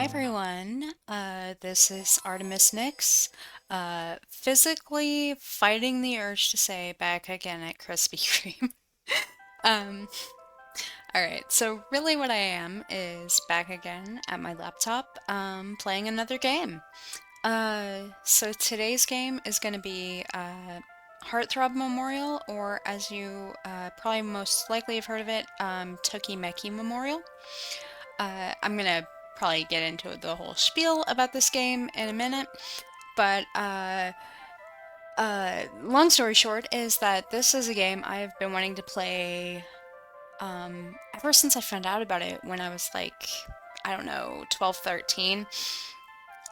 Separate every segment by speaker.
Speaker 1: Hi everyone, this is artynix, physically fighting the urge to say back again at Krispy Kreme. Um, alright, so really what I am is back again at my laptop, playing another game. So today's game is going to be Heartthrob Memorial, or as you probably most likely have heard of it, Tokimeki Memorial. I'm gonna probably get into the whole spiel about this game in a minute, but long story short is that this is a game I've been wanting to play ever since I found out about it when I was like, I don't know, 12, 13.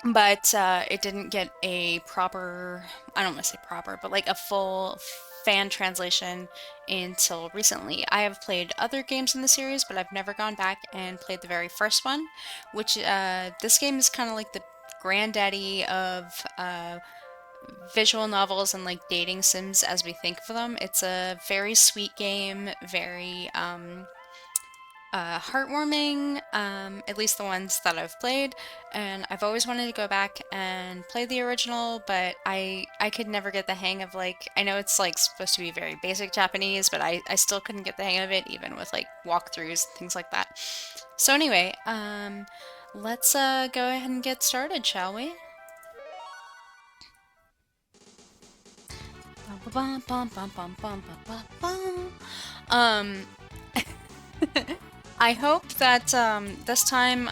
Speaker 1: But it didn't get a proper, I don't want to say proper, but like a full fan translation until recently. I have played other games in the series, but I've never gone back and played the very first one, which this game is kind of like the granddaddy of visual novels and like dating sims as we think of them. It's a very sweet game, very heartwarming, at least the ones that I've played, and I've always wanted to go back and play the original, but I could never get the hang of like, I know it's like supposed to be very basic Japanese, but I still couldn't get the hang of it even with like walkthroughs and things like that. So anyway, let's go ahead and get started, shall we? Bum, bum, bum, bum, bum, bum, bum, bum. Um, I hope that this time,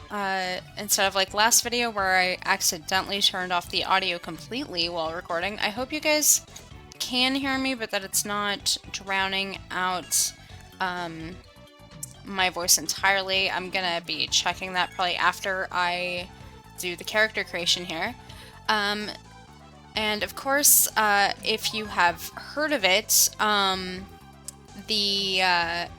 Speaker 1: instead of like last video where I accidentally turned off the audio completely while recording, I hope you guys can hear me, but that it's not drowning out my voice entirely. I'm gonna be checking that probably after I do the character creation here. And of course, if you have heard of it, the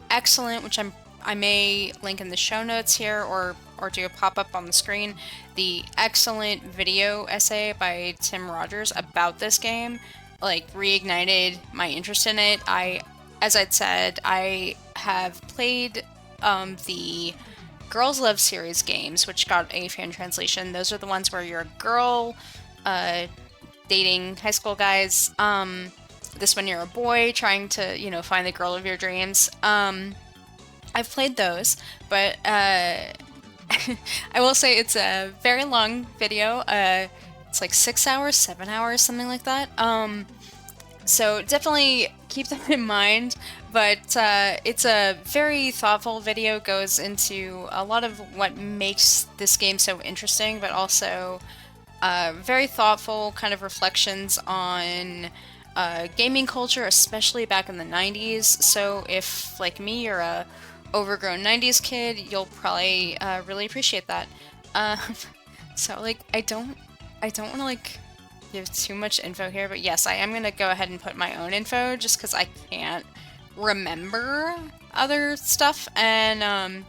Speaker 1: excellent, which I may link in the show notes here or do a pop-up on the screen, the excellent video essay by Tim Rogers about this game, like reignited my interest in it. As I'd said, I have played the Girls Love series games, which got a fan translation. Those are the ones where you're a girl dating high school guys. This one you're a boy trying to, find the girl of your dreams. I've played those, but I will say it's a very long video. It's like 6 hours, 7 hours, something like that. So definitely keep that in mind. But it's a very thoughtful video, goes into a lot of what makes this game so interesting, but also very thoughtful kind of reflections on gaming culture, especially back in the 90s. So if, like me, you're a overgrown 90s kid, you'll probably really appreciate that. Uh, so like I don't want to like give too much info here, but yes, I am gonna go ahead and put my own info just because I can't remember other stuff. And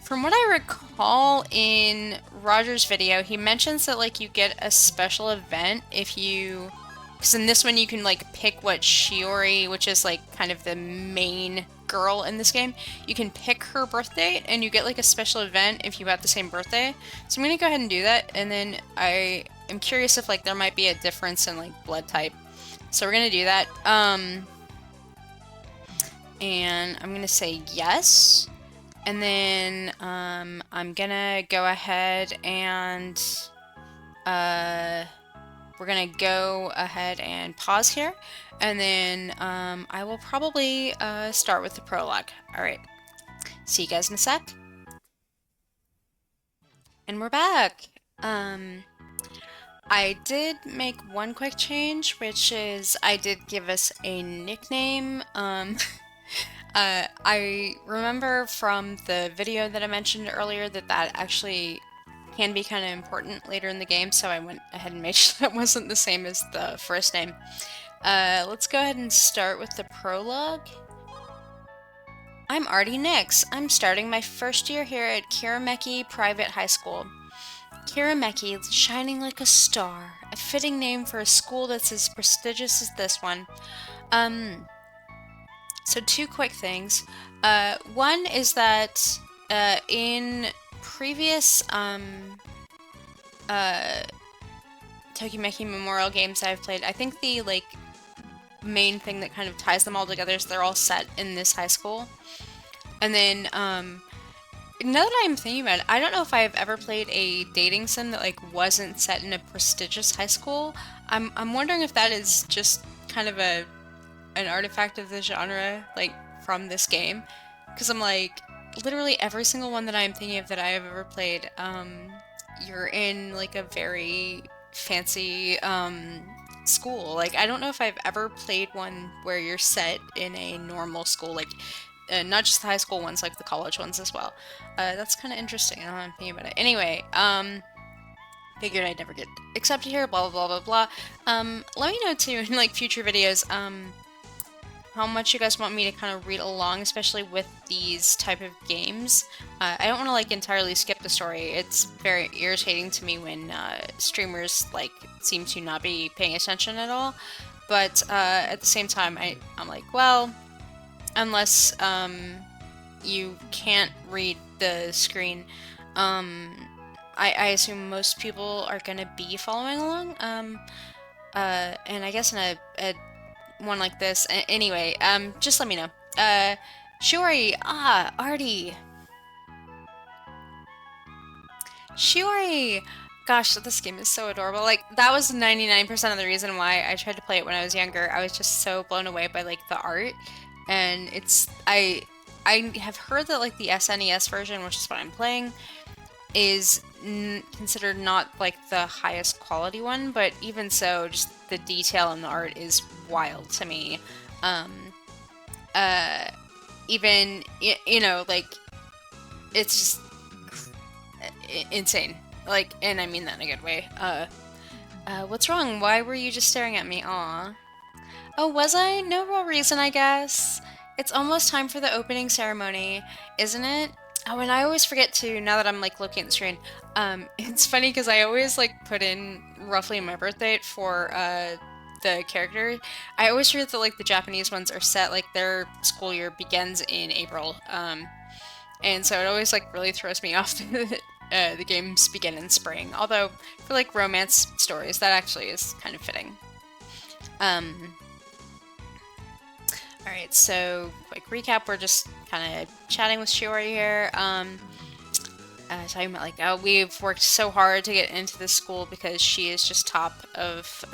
Speaker 1: from what I recall in Roger's video, he mentions that like you get a special event if you, because in this one you can like pick what Shiori, which is like kind of the main girl in this game, you can pick her birth date and you get like a special event if you have the same birthday. So I'm gonna go ahead and do that, and then I am curious if like there might be a difference in like blood type. So we're gonna do that. And I'm gonna say yes. And then I'm gonna go ahead and we're gonna go ahead and pause here, and then I will probably start with the prologue. All right, see you guys in a sec. And we're back. I did make one quick change, which is I did give us a nickname. I remember from the video that I mentioned earlier that actually can be kind of important later in the game, so I went ahead and made sure that wasn't the same as the first name. Let's go ahead and start with the prologue. I'm artynix. I'm starting my first year here at Tokimeki Private High School. Tokimeki, shining like a star, a fitting name for a school that's as prestigious as this one. So two quick things. One is that in previous Tokimeki Memorial games I've played, I think the like main thing that kind of ties them all together is they're all set in this high school. And then now that I'm thinking about it, I don't know if I've ever played a dating sim that like wasn't set in a prestigious high school. I'm wondering if that is just kind of an artifact of the genre, like from this game, because I'm like literally every single one that I'm thinking of that I have ever played, you're in like a very fancy school. Like I don't know if I've ever played one where you're set in a normal school, like not just the high school ones, like the college ones as well. That's kind of interesting. I don't know what I'm thinking about it. Anyway, figured I'd never get accepted here. Blah blah blah blah blah. Let me know too in like future videos. How much you guys want me to kind of read along, especially with these type of games. I don't want to like entirely skip the story. It's very irritating to me when streamers like seem to not be paying attention at all. But at the same time, I'm like, well, unless you can't read the screen, I assume most people are gonna be following along. And I guess in a one like this. Anyway, just let me know. Shiori, Artie. Shiori! Gosh, this game is so adorable. Like, that was 99% of the reason why I tried to play it when I was younger. I was just so blown away by, like, the art. And I have heard that, like, the SNES version, which is what I'm playing, is considered not, like, the highest quality one. But even so, just the detail in the art is wild to me. Even, you know, like, it's just insane. Like, and I mean that in a good way. What's wrong? Why were you just staring at me? Aw. Oh, was I? No real reason, I guess. It's almost time for the opening ceremony, isn't it? Oh, and I always forget to, now that I'm, like, looking at the screen, it's funny because I always, like, put in roughly my birth date for, the character. I always forget that, like, the Japanese ones are set, like, their school year begins in April, and so it always, like, really throws me off that the games begin in spring. Although, for, like, romance stories, that actually is kind of fitting. Alright, so, quick recap, we're just kind of chatting with Shiori here, talking about, like, oh, we've worked so hard to get into this school because she is just top of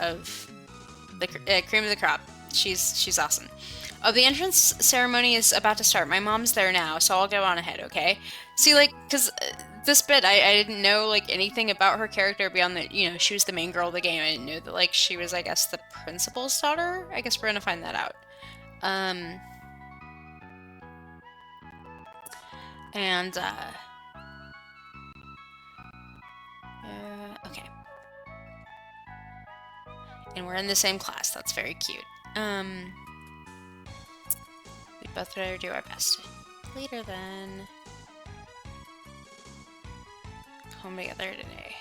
Speaker 1: the cream of the crop. She's awesome. Oh, the entrance ceremony is about to start. My mom's there now, so I'll go on ahead, okay? See, like, because this bit, I didn't know, like, anything about her character beyond that, you know, she was the main girl of the game. I didn't know that, like, she was, I guess, the principal's daughter? I guess we're gonna find that out. Okay. And we're in the same class. That's very cute. We both better do our best. Later then. Home together today.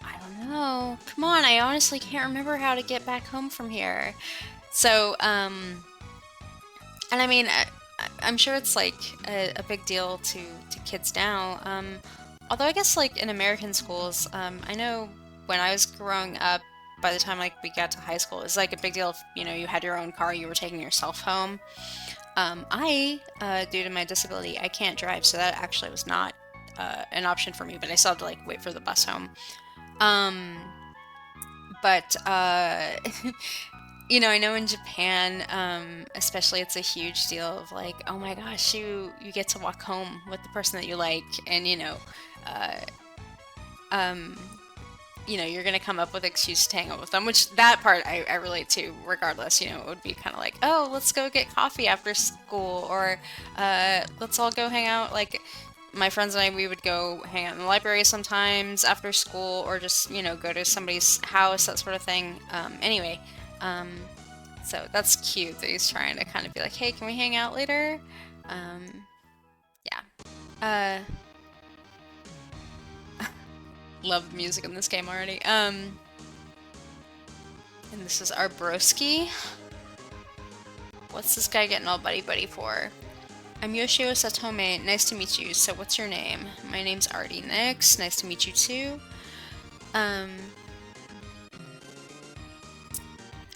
Speaker 1: I don't know. Come on, I honestly can't remember how to get back home from here. So, and I mean, I'm sure it's like a big deal to kids now. Although I guess like in American schools, I know when I was growing up, by the time like we got to high school, it was like a big deal if, you know, you had your own car, you were taking yourself home. Due to my disability, I can't drive, so that actually was not an option for me, but I still had to like wait for the bus home. You know, I know in Japan, especially, it's a huge deal of like, oh my gosh, you get to walk home with the person that you like, and you know, you're gonna come up with excuses to hang out with them, which that part I relate to regardless. You know, it would be kind of like, oh, let's go get coffee after school, or let's all go hang out. Like, my friends and I, we would go hang out in the library sometimes after school, or just, you know, go to somebody's house, that sort of thing. Anyway, so that's cute that he's trying to kind of be like, hey, can we hang out later? Yeah. Love the music in this game already. And this is our broski. What's this guy getting all buddy-buddy for? I'm Yoshio Satome. Nice to meet you. So what's your name? My name's artynix. Nice to meet you too. Um,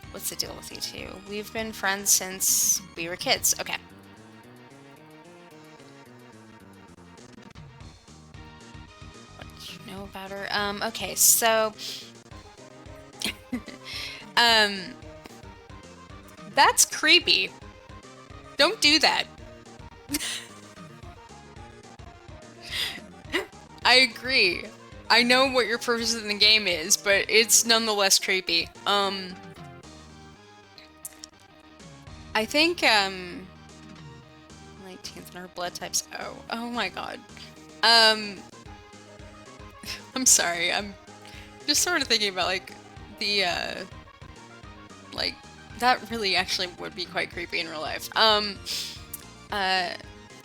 Speaker 1: what's the deal with you two? We've been friends since we were kids. Okay. What do you know about her? Okay, so um that's creepy. Don't do that. I agree. I know what your purpose in the game is, but it's nonetheless creepy. I think, 19th in her blood types. Oh my god. Um, I'm sorry, I'm just sort of thinking about, like, the, like, that really actually would be quite creepy in real life. Uh,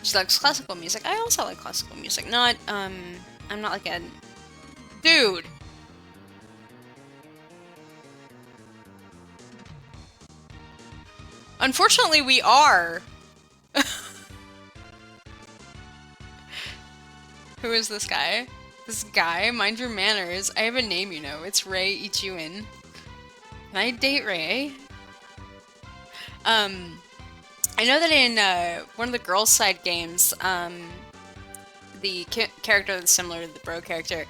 Speaker 1: she likes classical music. I also like classical music. Not, I'm not like a... Dude! Unfortunately, we are! Who is this guy? This guy? Mind your manners. I have a name, you know. It's Ray Ichiwin. Can I date Ray? I know that in one of the girls' side games, the character that's similar to the bro character,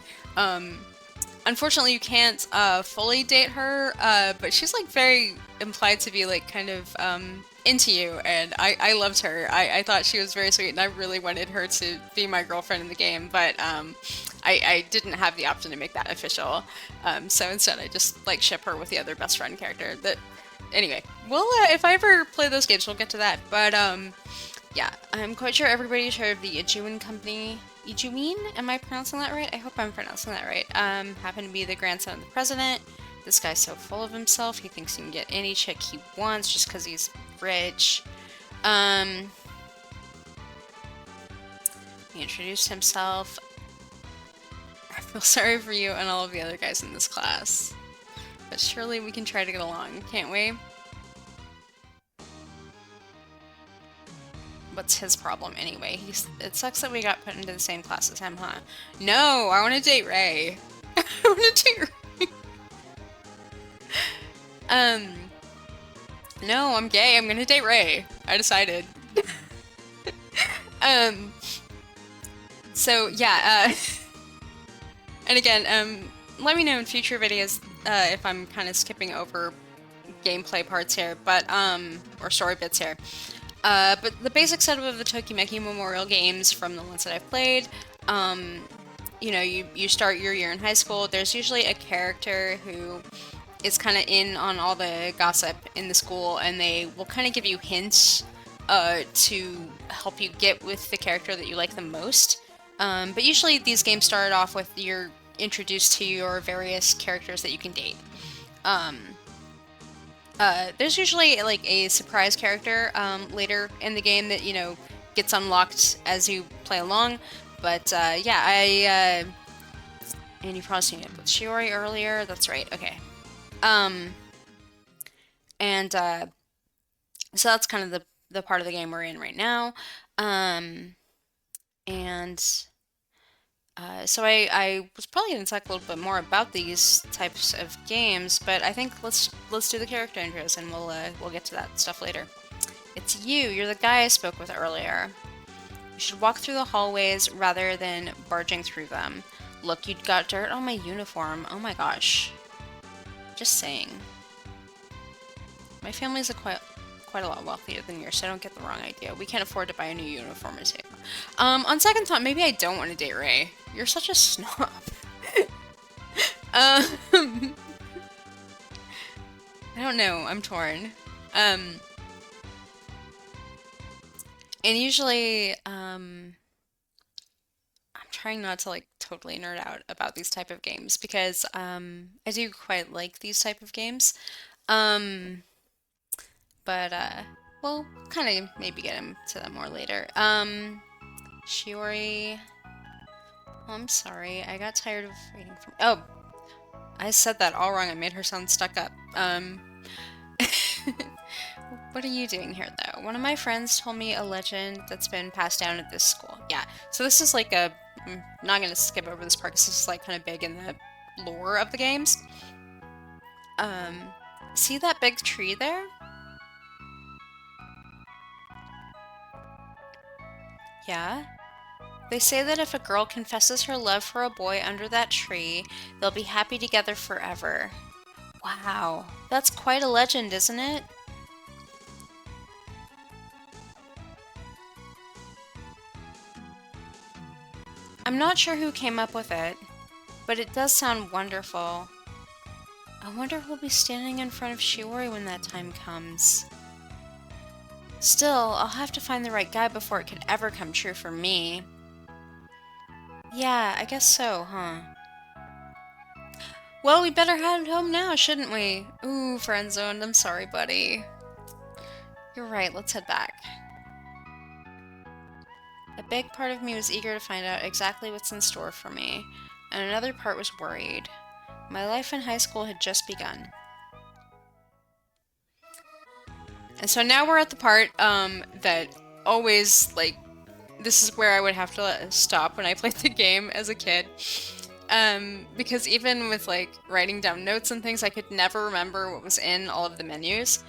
Speaker 1: unfortunately you can't fully date her, but she's like very implied to be like kind of into you, and I loved her. I thought she was very sweet, and I really wanted her to be my girlfriend in the game, but I didn't have the option to make that official. So instead I just like ship her with the other best friend character. That anyway, well, if I ever play those games, we'll get to that. But yeah, I'm quite sure everybody's heard of the Ijuin company. Ijuin? Am I pronouncing that right? I hope I'm pronouncing that right. Happen to be the grandson of the president. This guy's so full of himself, he thinks he can get any chick he wants just because he's rich. He introduced himself. I feel sorry for you and all of the other guys in this class. But surely we can try to get along, can't we? What's his problem anyway? It sucks that we got put into the same class as him, huh? No, I want to date Ray. I want to date Ray. No, I'm gay. I'm gonna date Ray. I decided. So yeah, and again, let me know in future videos if I'm kind of skipping over gameplay parts here, but or story bits here. But the basic setup of the Tokimeki Memorial Games from the ones that I've played, you know, you start your year in high school. There's usually a character who is kind of in on all the gossip in the school, and they will kind of give you hints to help you get with the character that you like the most. But usually these games start off with you're introduced to your various characters that you can date. There's usually like a surprise character later in the game that, you know, gets unlocked as you play along. But yeah, and you probably seen it with Shiori earlier. That's right. Okay. And so that's kind of the part of the game we're in right now. And so I was probably going to talk a little bit more about these types of games, but I think let's do the character intros, and we'll get to that stuff later. It's you. You're the guy I spoke with earlier. You should walk through the hallways rather than barging through them. Look, you got dirt on my uniform. Oh my gosh. Just saying. My family's quite a lot wealthier than yours, so don't get the wrong idea. We can't afford to buy a new uniform or two. On second thought, maybe I don't want to date Ray. You're such a snob. I don't know. I'm torn. And usually, I'm trying not to like totally nerd out about these type of games because I do quite like these type of games. But we'll kind of maybe get into that more later. Shiori. Oh, I'm sorry. I got tired of waiting for. Oh, I said that all wrong. I made her sound stuck up. What are you doing here, though? One of my friends told me a legend that's been passed down at this school. Yeah, so this is like a... I'm not going to skip over this part because this is like kind of big in the lore of the games. See that big tree there? Yeah? They say that if a girl confesses her love for a boy under that tree, they'll be happy together forever. Wow, that's quite a legend, isn't it? I'm not sure who came up with it, but it does sound wonderful. I wonder who'll be standing in front of Shiori when that time comes. Still, I'll have to find the right guy before it could ever come true for me. Yeah, I guess so, huh? Well, we better head home now, shouldn't we? Ooh, friend zoned. I'm sorry, buddy. You're right, let's head back. A big part of me was eager to find out exactly what's in store for me, and another part was worried. My life in high school had just begun. And so now we're at the part that always, like, this is where I would have to stop when I played the game as a kid. Because even with, like, writing down notes and things, I could never remember what was in all of the menus.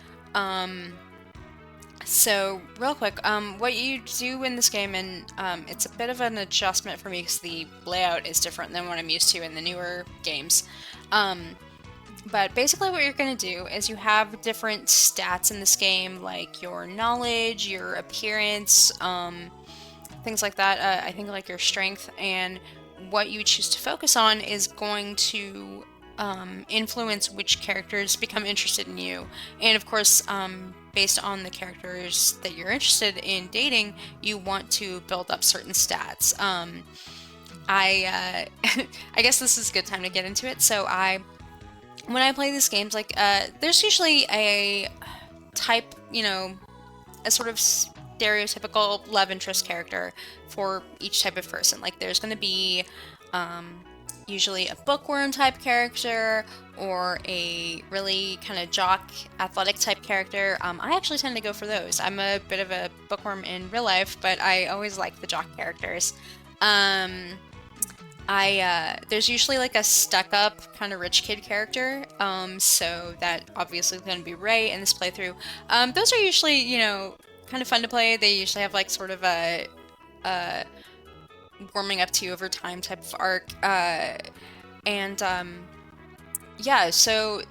Speaker 1: So, real quick, what you do in this game, and it's a bit of an adjustment for me because the layout is different than what I'm used to in the newer games. But basically what you're going to do is you have different stats in this game, like your knowledge, your appearance, things like that. I think like your strength, and what you choose to focus on is going to influence which characters become interested in you. And of course, based on the characters that you're interested in dating, you want to build up certain stats. I guess this is a good time to get into it. So when I play these games, like, there's usually a type, you know, a sort of stereotypical love interest character for each type of person. Like, there's going to be usually a bookworm type character or a really kind of jock athletic type character. I actually tend to go for those. I'm a bit of a bookworm in real life, but I always like the jock characters. There's usually like a stuck-up kind of rich kid character, so that obviously is going to be Ray in this playthrough. Those are usually, you know, kind of fun to play. They usually have like sort of a warming up to you over time type of arc, yeah, so,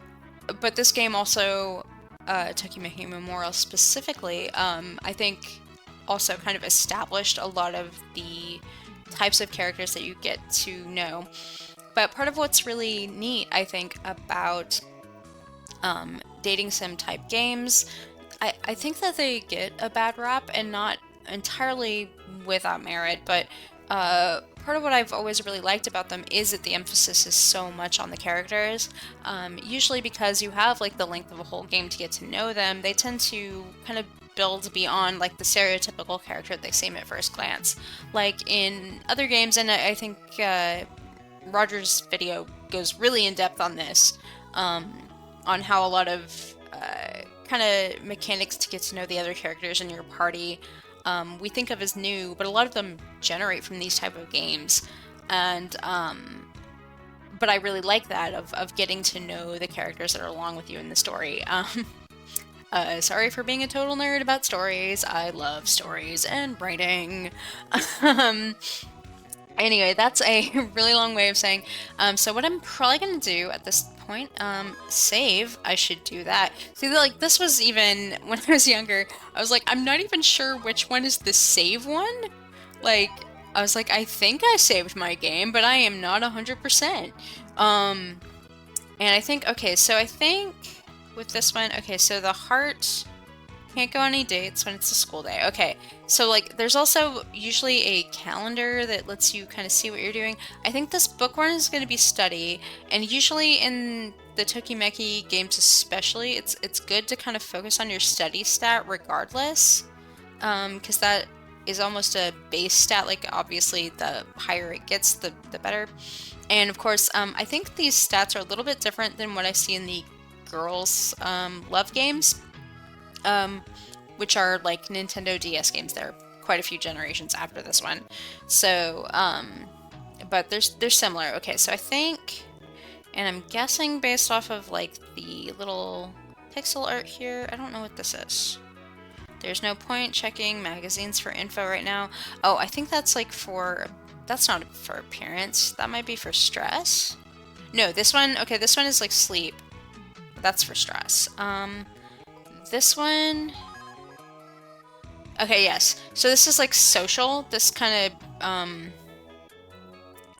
Speaker 1: but this game also, Tokimeki Memorial specifically, I think also kind of established a lot of the types of characters that you get to know. But part of what's really neat, I think, about dating sim type games, I think that they get a bad rap, and not entirely without merit, but part of what I've always really liked about them is that the emphasis is so much on the characters. Usually because you have like the length of a whole game to get to know them, they tend to kind of build beyond like the stereotypical character they seem at first glance. Like in other games, and I think Roger's video goes really in depth on this, on how a lot of kind of mechanics to get to know the other characters in your party we think of as new, but a lot of them generate from these type of games. And but I really like that of getting to know the characters that are along with you in the story. Sorry for being a total nerd about stories. I love stories and writing. Anyway, that's a really long way of saying, so what I'm probably going to do at this point, save, I should do that. See, like, this was even, when I was younger, I was like, I'm not even sure which one is the save one. Like, I was like, I think I saved my game, but I am not 100%. And I think, okay, so I think with this one, okay, so the heart can't go on any dates when it's a school day. Okay, so like there's also usually a calendar that lets you kind of see what you're doing. I think this bookworm is going to be study, and usually in the Tokimeki games especially, it's good to kind of focus on your study stat regardless, because that is almost a base stat. Like obviously the higher it gets, the better. And of course, I think these stats are a little bit different than what I see in the girls' love games. which are like Nintendo DS games. They're quite a few generations after this one. So, but they're similar. Okay, so I think, and I'm guessing based off of like the little pixel art here, I don't know what this is. There's no point checking magazines for info right now. Oh, I think that's like for, that's not for appearance. That might be for stress. No, this one, okay, this one is like sleep. That's for stress. This one, okay, yes. So this is like social. This kind of,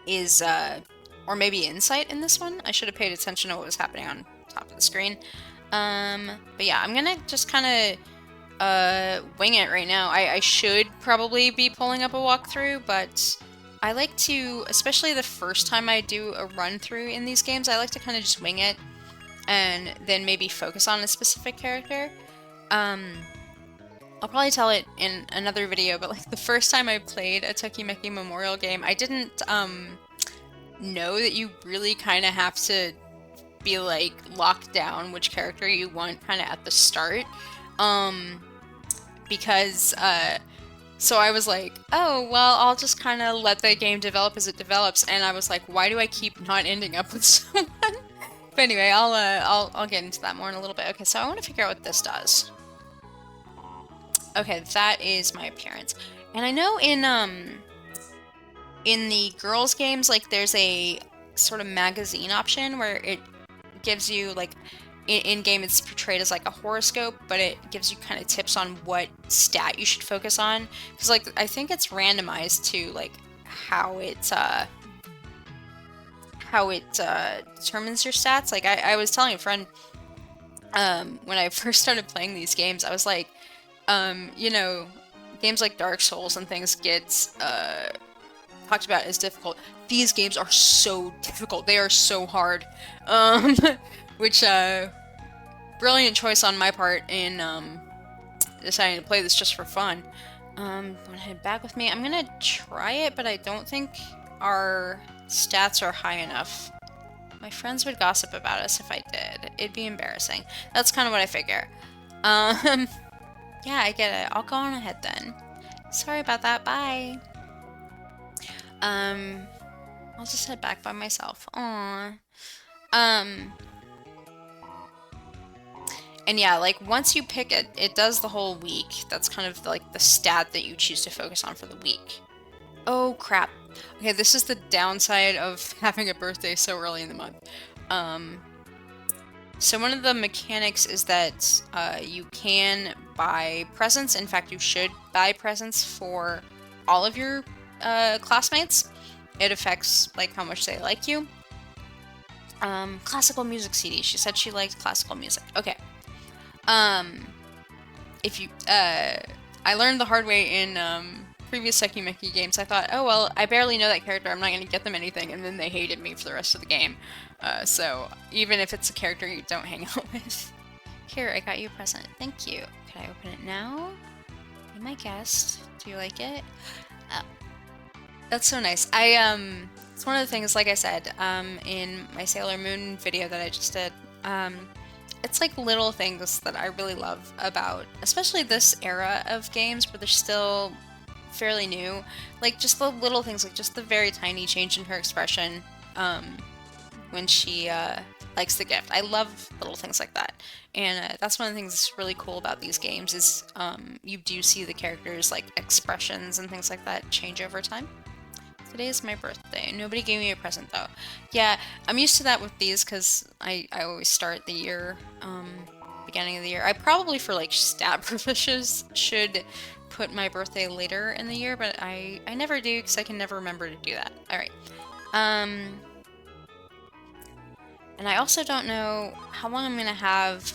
Speaker 1: is, or maybe insight in this one. I should have paid attention to what was happening on top of the screen. But yeah, I'm gonna just kind of wing it right now. I should probably be pulling up a walkthrough, but I like to, especially the first time I do a run through in these games, I like to kind of just wing it and then maybe focus on a specific character. I'll probably tell it in another video, but like the first time I played a Tokimeki Memorial game, I didn't know that you really kind of have to be like locked down which character you want kind of at the start. Because so I was like, oh well, I'll just kind of let the game develop as it develops, and I was like, why do I keep not ending up with someone? But anyway, I'll get into that more in a little bit. Okay, so I want to figure out what this does. Okay, that is my appearance, and I know in the girls' games, like there's a sort of magazine option where it gives you like in game it's portrayed as like a horoscope, but it gives you kind of tips on what stat you should focus on, because like I think it's randomized to like how it determines your stats. Like I was telling a friend when I first started playing these games, I was like, you know, games like Dark Souls and things get talked about as difficult. These games are so difficult. They are so hard. Which, brilliant choice on my part in, deciding to play this just for fun. Wanna head back with me? I'm gonna try it, but I don't think our stats are high enough. My friends would gossip about us if I did. It'd be embarrassing. That's kind of what I figure. Yeah, I get it. I'll go on ahead then. Sorry about that. Bye. I'll just head back by myself. Aww. And yeah, like once you pick it, it does the whole week. That's kind of like the stat that you choose to focus on for the week. Oh crap. Okay, this is the downside of having a birthday so early in the month. So one of the mechanics is that you can buy presents. In fact, you should buy presents for all of your classmates. It affects like how much they like you. Classical music CD. She said she liked classical music. Okay. If you I learned the hard way in previous Tokimeki games. I thought, oh well, I barely know that character, I'm not going to get them anything, and then they hated me for the rest of the game. So even if it's a character you don't hang out with. Here, I got you a present. Thank you. Can I open it now? Be my guest. Do you like it? Oh. That's so nice. It's one of the things, like I said, in my Sailor Moon video that I just did, it's like little things that I really love about, especially this era of games where they're still fairly new. Like just the little things, like just the very tiny change in her expression when she likes the gift. I love little things like that. And that's one of the things that's really cool about these games is you do see the characters' like expressions and things like that change over time. Today is my birthday. Nobody gave me a present though. Yeah, I'm used to that with these because I always start the year, beginning of the year. I probably for like stat purposes should put my birthday later in the year, but I never do because I can never remember to do that. Alright. And I also don't know how long I'm gonna have.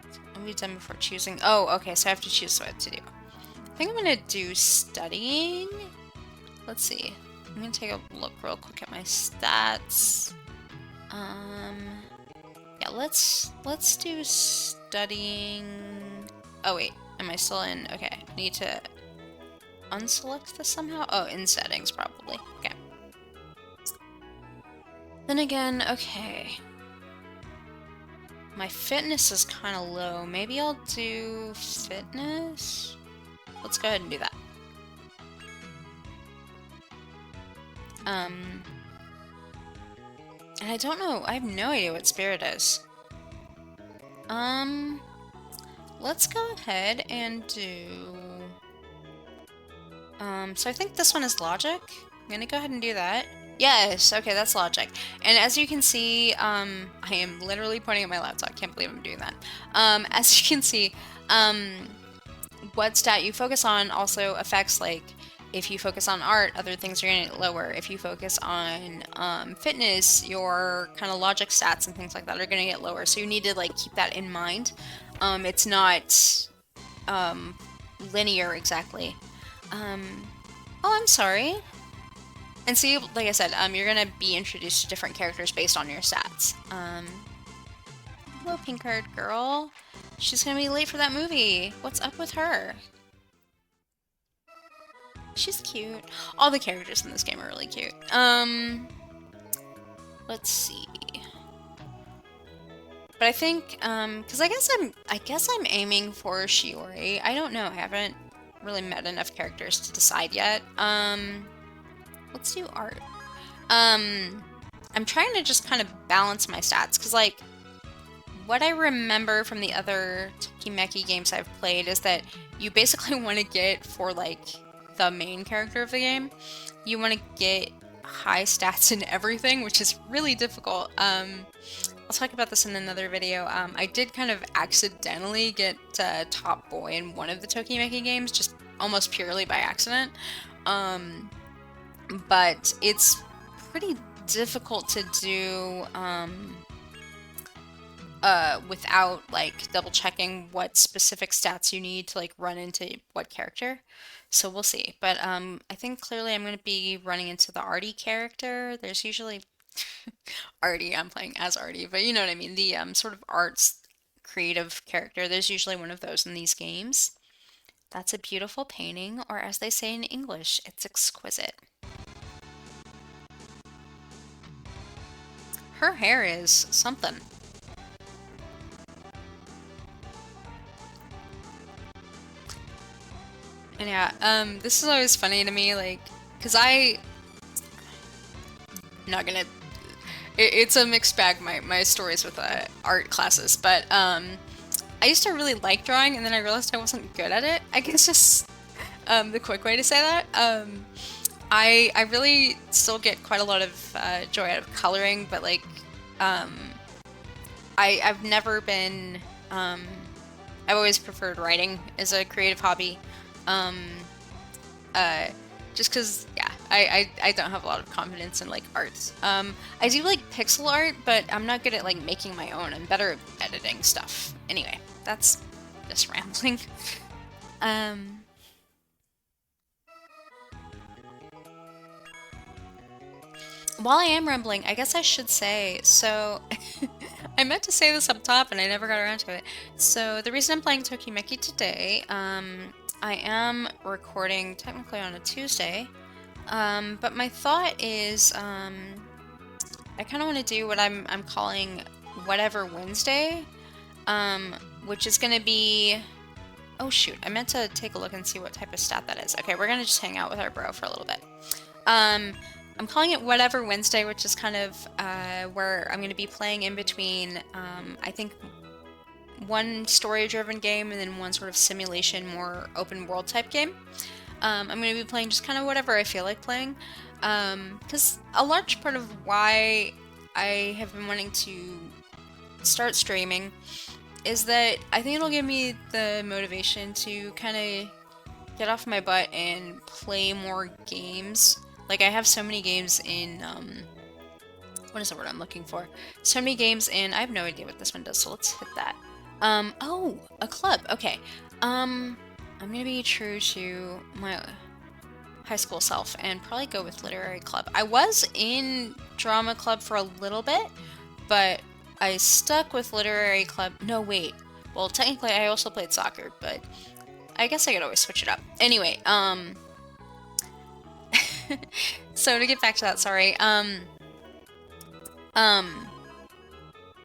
Speaker 1: What have we done before choosing? Oh, okay, so I have to choose what to do. I think I'm gonna do studying. Let's see. I'm gonna take a look real quick at my stats. Yeah, let's do studying. Oh wait, am I still in? Okay, need to unselect this somehow. Oh, in settings probably. Okay. Then again, okay. My fitness is kind of low. Maybe I'll do fitness? Let's go ahead and do that. And I don't know. I have no idea what spirit is. Let's go ahead and do... so I think this one is logic. I'm gonna go ahead and do that. Yes, okay, that's logic. And as you can see, I am literally pointing at my laptop. I can't believe I'm doing that. As you can see, what stat you focus on also affects, like, if you focus on art, other things are going to get lower. If you focus on fitness, your kind of logic stats and things like that are going to get lower. So you need to, like, keep that in mind. It's not linear exactly. Oh, I'm sorry. And see, like I said, you're going to be introduced to different characters based on your stats. Hello, pink-haired girl. She's going to be late for that movie. What's up with her? She's cute. All the characters in this game are really cute. Let's see. But I think, because I guess I'm aiming for Shiori. I don't know. I haven't really met enough characters to decide yet. Let's do art. I'm trying to just kind of balance my stats, because, like, what I remember from the other Tokimeki games I've played is that you basically want to get, for, like, the main character of the game, you want to get high stats in everything, which is really difficult. I'll talk about this in another video. I did kind of accidentally get top boy in one of the Tokimeki games, just almost purely by accident. But it's pretty difficult to do without, like, double checking what specific stats you need to, like, run into what character. So we'll see. But I think clearly I'm going to be running into the Artie character. There's usually Artie, I'm playing as Artie, but you know what I mean. The sort of arts creative character. There's usually one of those in these games. That's a beautiful painting, or as they say in English, it's exquisite. Her hair is something. And yeah, this is always funny to me, like, because I'm not gonna, it's a mixed bag, my stories with art classes, but, I used to really like drawing, and then I realized I wasn't good at it. I guess just, the quick way to say that. I really still get quite a lot of, joy out of coloring, but, like, I've never been, I've always preferred writing as a creative hobby. Just because, yeah, I don't have a lot of confidence in, like, arts. I do like pixel art, but I'm not good at, like, making my own. I'm better at editing stuff. Anyway, that's just rambling. While I am rambling, I guess I should say, so I meant to say this up top and I never got around to it. So the reason I'm playing Tokimeki today, I am recording technically on a Tuesday, but my thought is, I kind of want to do what I'm calling Whatever Wednesday, which is going to be, oh shoot, I meant to take a look and see what type of stat that is. Okay, we're going to just hang out with our bro for a little bit. I'm calling it Whatever Wednesday, which is kind of where I'm going to be playing in between, I think, one story-driven game and then one sort of simulation, more open-world type game. I'm going to be playing just kind of whatever I feel like playing, because a large part of why I have been wanting to start streaming is that I think it'll give me the motivation to kind of get off my butt and play more games. Like, I have so many games in, what is the word I'm looking for? So many games in, I have no idea what this one does, so let's hit that. Oh, a club, okay. I'm gonna be true to my high school self and probably go with literary club. I was in drama club for a little bit, but I stuck with literary club. No, wait. Well, technically I also played soccer, but I guess I could always switch it up. Anyway, so to get back to that, sorry,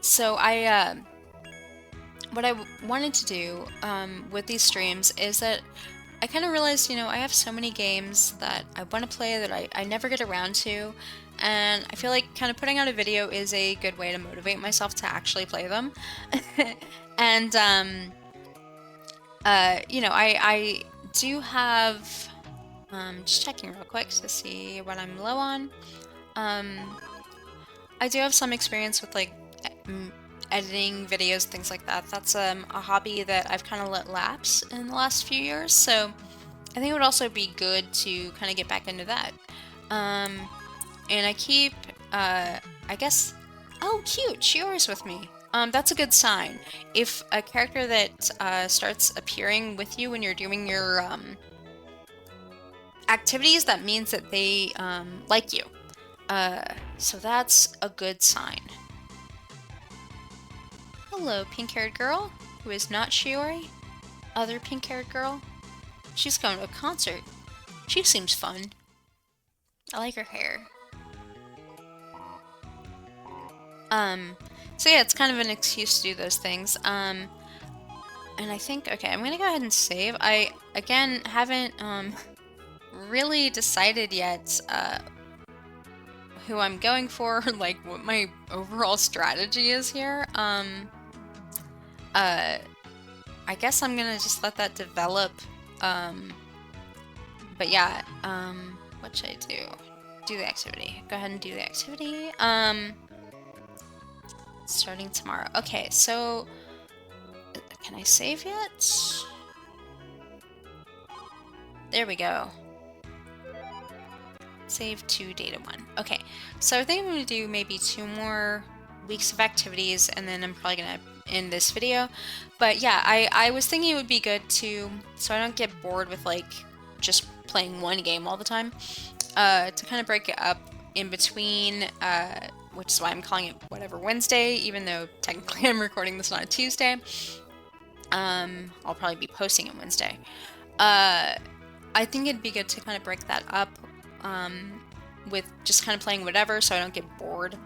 Speaker 1: so what I wanted to do with these streams is that I kind of realized, you know, I have so many games that I want to play that I never get around to, and I feel like kind of putting out a video is a good way to motivate myself to actually play them. And, you know, I do have, just checking real quick to see what I'm low on. I do have some experience with like editing videos, things like that. That's a hobby that I've kind of let lapse in the last few years, so I think it would also be good to kind of get back into that. And I keep, I guess, oh cute, Shiori's with me. That's a good sign. If a character that starts appearing with you when you're doing your activities, that means that they like you. So that's a good sign. Hello, pink-haired girl, who is not Shiori. Other pink-haired girl. She's going to a concert. She seems fun. I like her hair. So yeah, it's kind of an excuse to do those things. And I think, okay, I'm gonna go ahead and save. I, again, haven't, really decided yet, who I'm going for, like, what my overall strategy is here. I guess I'm gonna just let that develop. But yeah, what should I do? Do the activity. Go ahead and do the activity. Starting tomorrow. Okay, so can I save yet? There we go. Save to data 1. Okay, so I think I'm gonna do maybe 2 more weeks of activities, and then I'm probably gonna end this video. But yeah, I was thinking it would be good to, so I don't get bored with like just playing one game all the time, to kind of break it up in between, which is why I'm calling it whatever Wednesday, even though technically I'm recording this on a Tuesday. I'll probably be posting it Wednesday. I think it'd be good to kind of break that up, with just kind of playing whatever, so I don't get bored,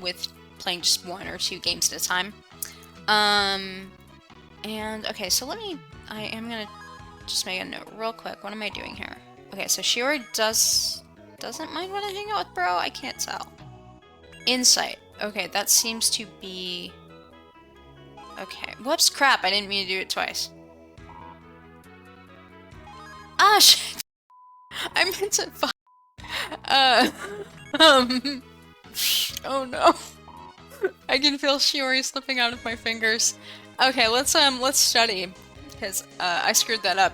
Speaker 1: with playing just 1 or 2 games at a time. And okay, so I am gonna just make a note real quick. What am I doing here? Okay, so Shiori doesn't mind when I hang out with bro? I can't tell. Insight. Okay, that seems to be... Okay. Whoops, crap, I didn't mean to do it twice. Ah, shit! I meant to oh no. I can feel Shiori slipping out of my fingers. Okay, let's study, because, I screwed that up.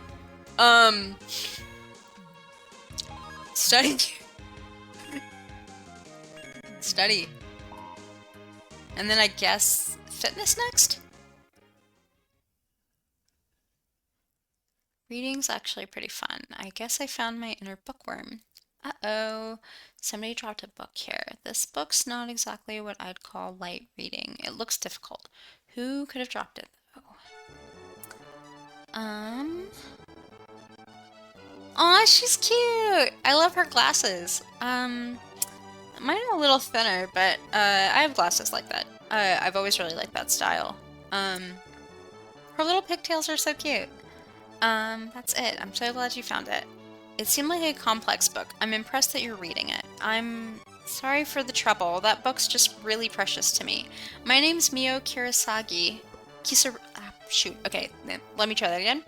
Speaker 1: Study. Study. And then I guess fitness next? Reading's actually pretty fun. I guess I found my inner bookworm. Uh-oh. Somebody dropped a book here. This book's not exactly what I'd call light reading. It looks difficult. Who could have dropped it, though? Aw, she's cute! I love her glasses. Mine are a little thinner, but, I have glasses like that. I've always really liked that style. Her little pigtails are so cute. That's it. I'm so glad you found it. It seemed like a complex book. I'm impressed that you're reading it. I'm sorry for the trouble. That book's just really precious to me. My name's Mio Kirasagi. Shoot. Okay, let me try that again.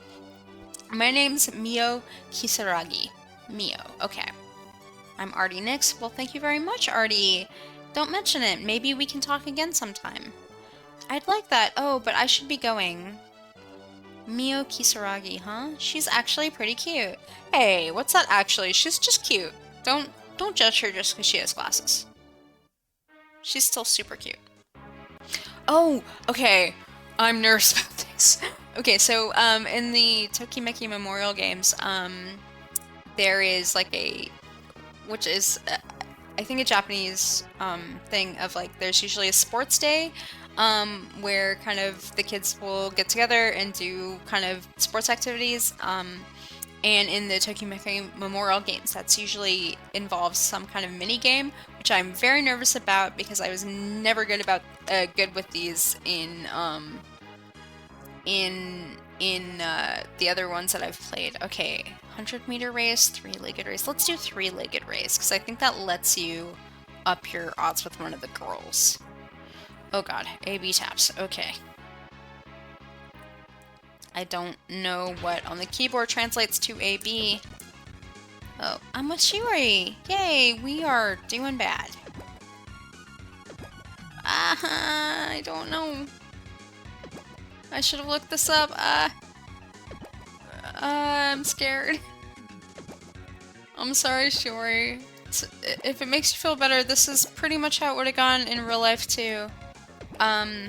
Speaker 1: My name's Mio Kisaragi. Mio. Okay. I'm artynix. Well, thank you very much, Artie. Don't mention it. Maybe we can talk again sometime. I'd like that. Oh, but I should be going. Mio Kisaragi, huh? She's actually pretty cute. Hey, what's that actually? She's just cute. Don't judge her just because she has glasses. She's still super cute. Oh, okay. I'm nervous about this. Okay, so, in the Tokimeki Memorial Games, there is like which is, I think a Japanese, thing of like, there's usually a sports day, where kind of the kids will get together and do kind of sports activities, and in the Tokimeki Memorial Games, that's usually involves some kind of mini game, which I'm very nervous about because I was never good with these in, in the other ones that I've played. Okay, 100-meter race, three-legged race. Let's do three-legged race, because I think that lets you up your odds with one of the girls. Oh god, A-B taps. Okay. I don't know what on the keyboard translates to A-B. Oh, I'm with Shiori! Yay, we are doing bad. I don't know. I should have looked this up. I'm scared. I'm sorry, Shiori. If it makes you feel better, this is pretty much how it would have gone in real life, too. Oh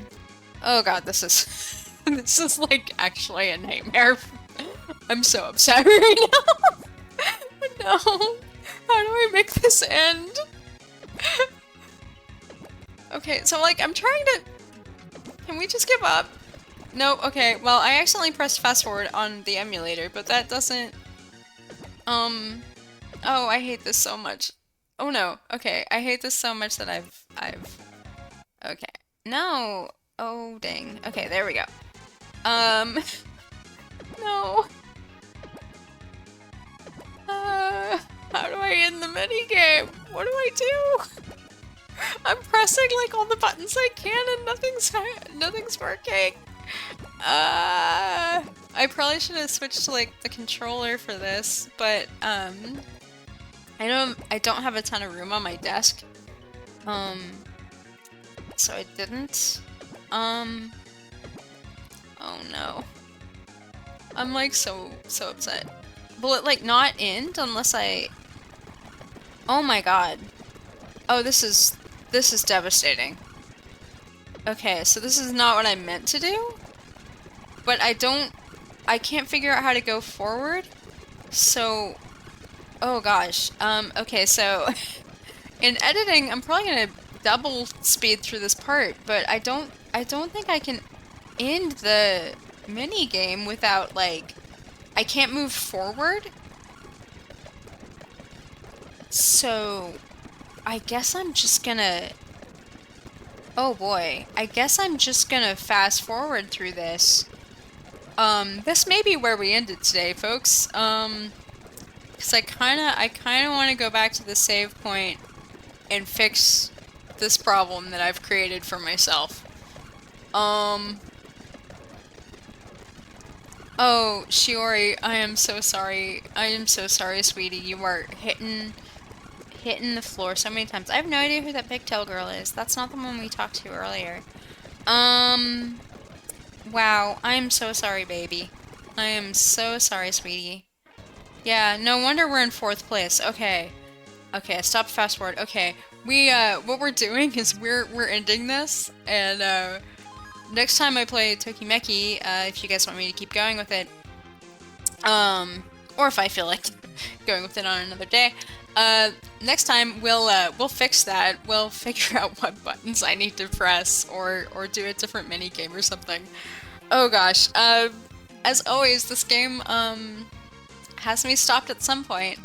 Speaker 1: god, this is... this is, like, actually a nightmare. I'm so upset right now. No. How do I make this end? Okay, so, like, I'm trying to... Can we just give up? Nope, okay. Well, I accidentally pressed fast forward on the emulator, but that doesn't... Oh, I hate this so much. Oh no, okay. I hate this so much that I've... Okay. No! Oh, dang. Okay, there we go. No. How do I end the minigame? What do I do? I'm pressing like all the buttons I can and nothing's working. I probably should have switched to like the controller for this, but I don't have a ton of room on my desk. So I didn't. Oh no. I'm like so upset. Will it like not end unless I... Oh my god. Oh, this is devastating. Okay, so this is not what I meant to do, but I can't figure out how to go forward, so, oh gosh, okay, so, in editing, I'm probably gonna double speed through this part, but I don't think I can end the mini game without, like, I can't move forward, so, I guess I'm just gonna... Oh boy, I guess I'm just gonna fast forward through this. This may be where we ended today, folks. Because I kinda want to go back to the save point and fix this problem that I've created for myself. Oh, Shiori, I am so sorry. I am so sorry, sweetie. You are hitting the floor so many times. I have no idea who that pigtail girl is. That's not the one we talked to earlier. Wow. I'm so sorry, baby. I am so sorry, sweetie. Yeah, no wonder we're in 4th place. Okay. Okay, I stopped fast forward. Okay. What we're doing is we're ending this, and, next time I play Tokimeki, if you guys want me to keep going with it, or if I feel like going with it on another day, next time we'll fix that. We'll figure out what buttons I need to press or do a different mini game or something. Oh gosh. As always, this game has me stopped at some point.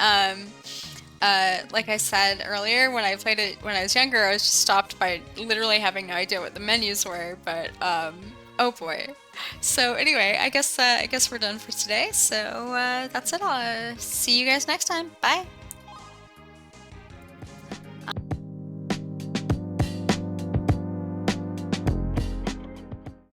Speaker 1: Like I said earlier, when I played it when I was younger, I was just stopped by literally having no idea what the menus were, but oh boy. So anyway, I guess we're done for today. So that's it. I'll see you guys next time. Bye.